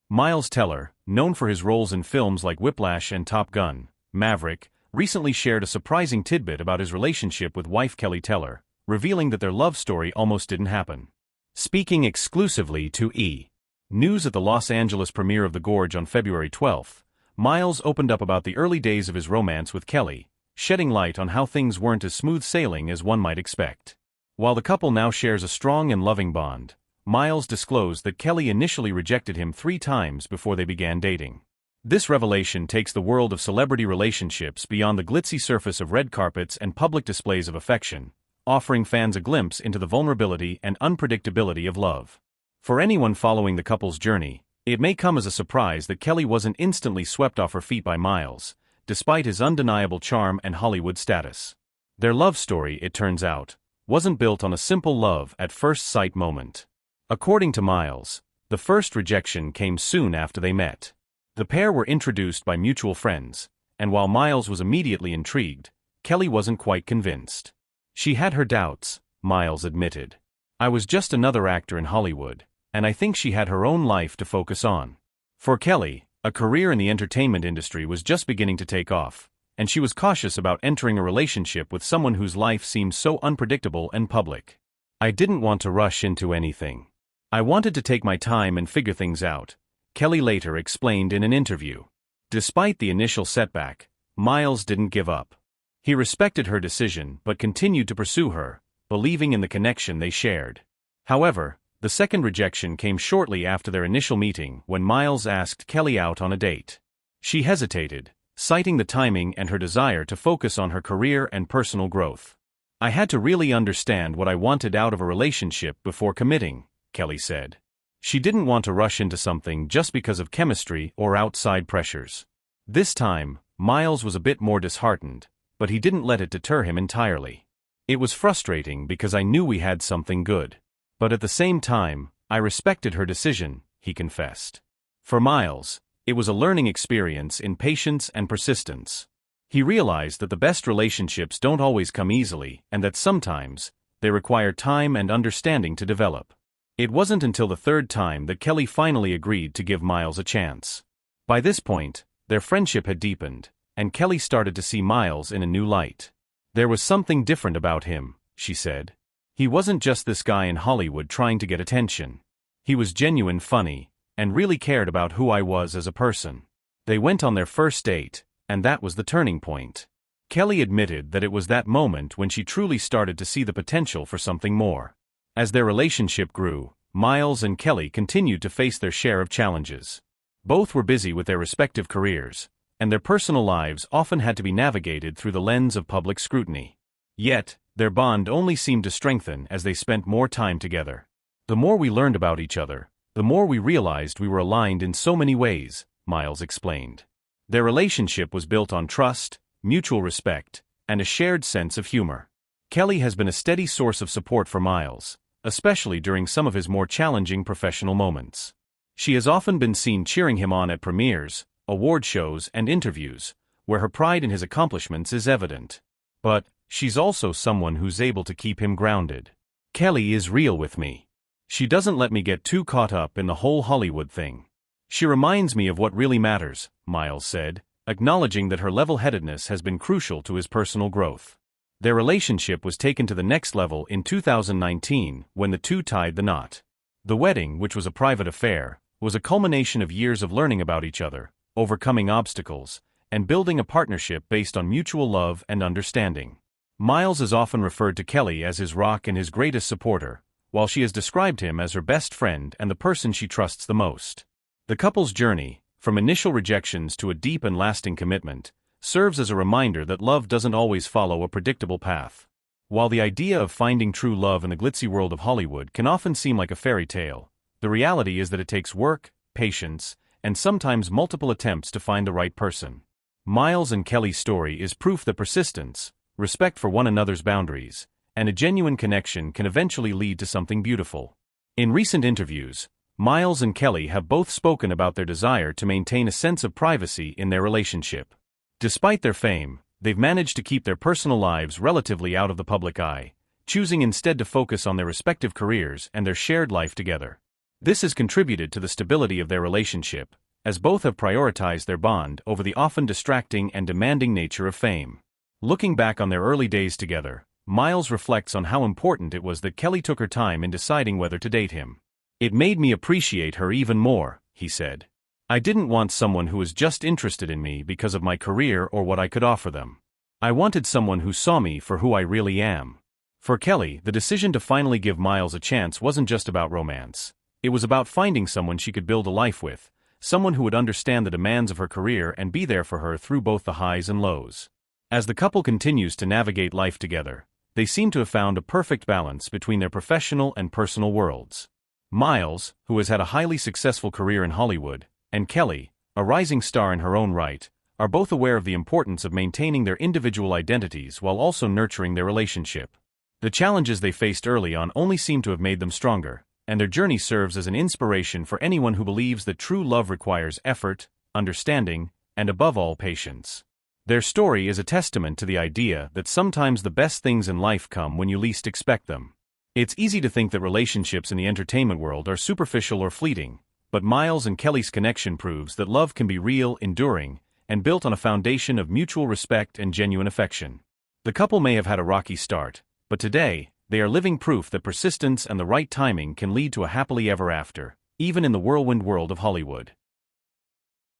Miles Teller, known for his roles in films like Whiplash and Top Gun: Maverick, recently shared a surprising tidbit about his relationship with wife Keleigh Teller, revealing that their love story almost didn't happen. Speaking exclusively to E! News at the Los Angeles premiere of The Gorge on February 12, Miles opened up about the early days of his romance with Keleigh, shedding light on how things weren't as smooth sailing as one might expect. While the couple now shares a strong and loving bond, Miles disclosed that Keleigh initially rejected him 3 times before they began dating. This revelation takes the world of celebrity relationships beyond the glitzy surface of red carpets and public displays of affection, offering fans a glimpse into the vulnerability and unpredictability of love. For anyone following the couple's journey, it may come as a surprise that Keleigh wasn't instantly swept off her feet by Miles, despite his undeniable charm and Hollywood status. Their love story, it turns out, wasn't built on a simple love at first sight moment. According to Miles, the first rejection came soon after they met. The pair were introduced by mutual friends, and while Miles was immediately intrigued, Keleigh wasn't quite convinced. She had her doubts, Miles admitted. I was just another actor in Hollywood, and I think she had her own life to focus on. For Keleigh, a career in the entertainment industry was just beginning to take off, and she was cautious about entering a relationship with someone whose life seemed so unpredictable and public. I didn't want to rush into anything. I wanted to take my time and figure things out, Keleigh later explained in an interview. Despite the initial setback, Miles didn't give up. He respected her decision but continued to pursue her, believing in the connection they shared. However, the second rejection came shortly after their initial meeting when Miles asked Keleigh out on a date. She hesitated, citing the timing and her desire to focus on her career and personal growth. I had to really understand what I wanted out of a relationship before committing, Keleigh said. She didn't want to rush into something just because of chemistry or outside pressures. This time, Miles was a bit more disheartened, but he didn't let it deter him entirely. It was frustrating because I knew we had something good. But at the same time, I respected her decision, he confessed. For Miles, it was a learning experience in patience and persistence. He realized that the best relationships don't always come easily and that sometimes, they require time and understanding to develop. It wasn't until the 3rd time that Keleigh finally agreed to give Miles a chance. By this point, their friendship had deepened, and Keleigh started to see Miles in a new light. There was something different about him, she said. He wasn't just this guy in Hollywood trying to get attention. He was genuine, funny, and really cared about who I was as a person. They went on their first date, and that was the turning point. Keleigh admitted that it was that moment when she truly started to see the potential for something more. As their relationship grew, Miles and Keleigh continued to face their share of challenges. Both were busy with their respective careers, and their personal lives often had to be navigated through the lens of public scrutiny. Yet, their bond only seemed to strengthen as they spent more time together. The more we learned about each other, the more we realized we were aligned in so many ways, Miles explained. Their relationship was built on trust, mutual respect, and a shared sense of humor. Keleigh has been a steady source of support for Miles, especially during some of his more challenging professional moments. She has often been seen cheering him on at premieres, award shows, and interviews, where her pride in his accomplishments is evident. But, she's also someone who's able to keep him grounded. Keleigh is real with me. She doesn't let me get too caught up in the whole Hollywood thing. She reminds me of what really matters, Miles said, acknowledging that her level-headedness has been crucial to his personal growth. Their relationship was taken to the next level in 2019 when the two tied the knot. The wedding, which was a private affair, was a culmination of years of learning about each other, overcoming obstacles, and building a partnership based on mutual love and understanding. Miles has often referred to Keleigh as his rock and his greatest supporter, while she has described him as her best friend and the person she trusts the most. The couple's journey, from initial rejections to a deep and lasting commitment, serves as a reminder that love doesn't always follow a predictable path. While the idea of finding true love in the glitzy world of Hollywood can often seem like a fairy tale, the reality is that it takes work, patience, and sometimes multiple attempts to find the right person. Miles and Keleigh's story is proof that persistence, respect for one another's boundaries, and a genuine connection can eventually lead to something beautiful. In recent interviews, Miles and Keleigh have both spoken about their desire to maintain a sense of privacy in their relationship. Despite their fame, they've managed to keep their personal lives relatively out of the public eye, choosing instead to focus on their respective careers and their shared life together. This has contributed to the stability of their relationship, as both have prioritized their bond over the often distracting and demanding nature of fame. Looking back on their early days together, Miles reflects on how important it was that Keleigh took her time in deciding whether to date him. "It made me appreciate her even more," he said. "I didn't want someone who was just interested in me because of my career or what I could offer them. I wanted someone who saw me for who I really am." For Keleigh, the decision to finally give Miles a chance wasn't just about romance. It was about finding someone she could build a life with, someone who would understand the demands of her career and be there for her through both the highs and lows. As the couple continues to navigate life together, they seem to have found a perfect balance between their professional and personal worlds. Miles, who has had a highly successful career in Hollywood, and Keleigh, a rising star in her own right, are both aware of the importance of maintaining their individual identities while also nurturing their relationship. The challenges they faced early on only seem to have made them stronger, and their journey serves as an inspiration for anyone who believes that true love requires effort, understanding, and above all, patience. Their story is a testament to the idea that sometimes the best things in life come when you least expect them. It's easy to think that relationships in the entertainment world are superficial or fleeting, but Miles and Keleigh's connection proves that love can be real, enduring, and built on a foundation of mutual respect and genuine affection. The couple may have had a rocky start, but today, they are living proof that persistence and the right timing can lead to a happily ever after, even in the whirlwind world of Hollywood.